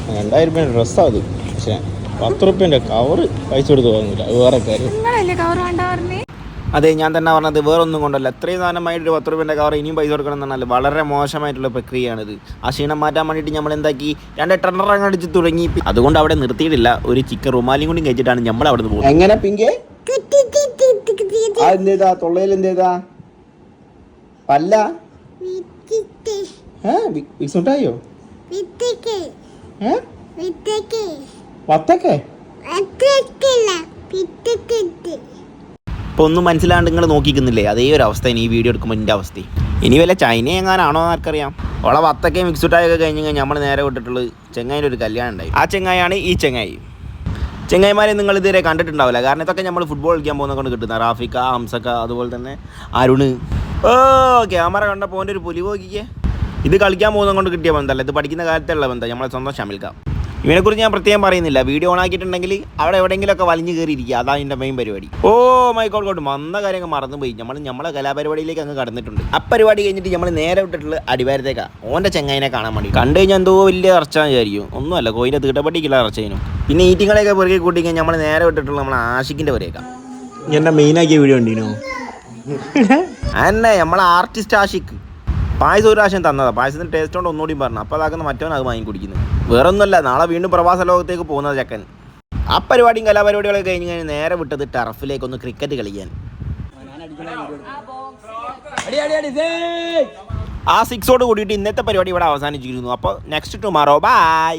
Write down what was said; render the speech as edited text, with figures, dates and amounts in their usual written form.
2000 ഡ്രസ്സാണ് അത്. പക്ഷേ 10 റുപ്യൻ്റെ കവറ് പൈസ കൊടുത്ത് വാങ്ങില്ല. അത് വേറെ കാര്യം. അതെ, ഞാൻ തന്നെ പറഞ്ഞത് വേറൊന്നും കൊണ്ടല്ല. ഇത്രയും സാധനമായിട്ട് 10 റുപ്യൻ്റെ കവർ ഇനിയും പൈസ കൊടുക്കണം എന്ന് പറഞ്ഞാൽ വളരെ മോശമായിട്ടുള്ള പ്രക്രിയയാണിത്. ആ ക്ഷീണം മാറ്റാൻ വേണ്ടിയിട്ട് നമ്മൾ എന്താക്കി 2 ടണ്ണറങ്ങ് അടിച്ച് തുടങ്ങി. അതുകൊണ്ട് അവിടെ നിർത്തിയിട്ടില്ല. ഒരു ചിക്കൻ റുമാലിയും കൂടി കഴിച്ചിട്ടാണ് നമ്മൾ അവിടെ നിന്ന് പോകുന്നത്. എങ്ങനെ പിങ്കേ എന്തേതാ തൊള്ളയിൽ എന്തേതാ പല്ല വിക്സുണ്ടായോ വത്തക്കേ ഇപ്പോൾ ഒന്നും മനസ്സിലാണ്ട് നിങ്ങൾ നോക്കിക്കുന്നില്ലേ? അതേ ഒരു അവസ്ഥ ഈ വീഡിയോ എടുക്കുമ്പോൾ എൻ്റെ അവസ്ഥ. ഇനി വല്ല ചൈന എങ്ങാനാണോ ആർക്കറിയാം. ഓളെ വത്തക്കയും മിക്സുട്ടായൊക്കെ കഴിഞ്ഞ് കഴിഞ്ഞാൽ നമ്മൾ നേരെ വിട്ടിട്ടുള്ളത് ചെങ്ങായിൻ്റെ ഒരു കല്യാണം ഉണ്ടായി. ആ ചെങ്ങായാണ് ഈ ചെങ്ങായി. ചെങ്ങായിമാരെ നിങ്ങൾ ഇതുവരെ കണ്ടിട്ടുണ്ടാവില്ല. കാരണം ഇതൊക്കെ നമ്മൾ ഫുട്ബോൾ കളിക്കാൻ പോകുന്ന കൊണ്ട് കിട്ടുന്ന റാഫിക്ക, ഹംസക്ക, അതുപോലെ തന്നെ അരുണ്. ക്യാമറ കണ്ടപ്പോൾ ഒരു പുലി പോക്കിക്കേ. ഇത് കളിക്കാൻ പോകുന്നത് കൊണ്ട് കിട്ടിയ ബന്ധമല്ല, ഇത് പഠിക്കുന്ന കാലത്തുള്ള ബന്ധം. നമ്മളെ സ്വന്തം ഷമിൽക്ക. ഇവനെക്കുറിച്ച് ഞാൻ പ്രത്യേകം പറയുന്നില്ല. വീഡിയോ ഓൺ ആക്കിയിട്ടുണ്ടെങ്കിൽ അവിടെ എവിടെയെങ്കിലുമൊക്കെ വലിഞ്ഞ് കയറിയിരിക്കുക. അതാണ് എൻ്റെ മെയിൻ പരിപാടി. മൈക്കോട്ട് വന്ന കാര്യങ്ങൾ മറന്നുപോയി. നമ്മളെ കലാപരിപാടിയിലേക്ക് അങ്ങ് കടന്നിട്ടുണ്ട്. ആ പരിപാടി കഴിഞ്ഞിട്ട് നമ്മൾ നേരെ വിട്ടിട്ടുള്ള അടിവാരത്തേക്കാണ് ഓൻ്റെ ചെങ്ങായിനെ കാണാൻ വേണ്ടി. കണ്ടു കഴിഞ്ഞാൽ എന്തോ വലിയ ഇറച്ചാന്ന് വിചാരിക്കും. ഒന്നുമല്ല, കോയിൻ്റെ തീട്ടപ്പട്ടിക്കുള്ള ഇറച്ചതിനും. പിന്നെ ഈറ്റിങ്ങളെയൊക്കെ പുറകെ കൂട്ടി കഴിഞ്ഞാൽ നമ്മൾ നേരെ വിട്ടിട്ടുള്ള നമ്മളെ ആഷിക്കിൻ്റെ പുറകേക്കാണ്. എൻ്റെ മെയിനാക്കിയ വീഡിയോ ഉണ്ടീനോ? അതന്നെ നമ്മളെ ആർട്ടിസ്റ്റ് ആഷിക്ക്. പായസം ഒരു പ്രാവശ്യം തന്നതാണ്. പായസത്തിൻ്റെ ടേസ്റ്റ് കൊണ്ട് ഒന്നുകൂടി പറഞ്ഞു. അപ്പോൾ അതാക്കുന്ന മറ്റവൻ അത് വാങ്ങി കുടിക്കുന്നത്. വേറെ ഒന്നുമല്ല, നാളെ വീണ്ടും പ്രവാസ ലോകത്തേക്ക് പോകുന്നത് ചെക്കൻ. ആ പരിപാടിയും കലാപരിപാടികളൊക്കെ കഴിഞ്ഞ് കഴിഞ്ഞ് നേരെ വിട്ടത് ടർഫിലേക്ക് ഒന്ന് ക്രിക്കറ്റ് കളിക്കാൻ. ആ 6ഓട് കൂടിയിട്ട് ഇന്നത്തെ പരിപാടി ഇവിടെ അവസാനിച്ചിരുന്നു. അപ്പോൾ നെക്സ്റ്റ് ടുമാറോ ബൈ.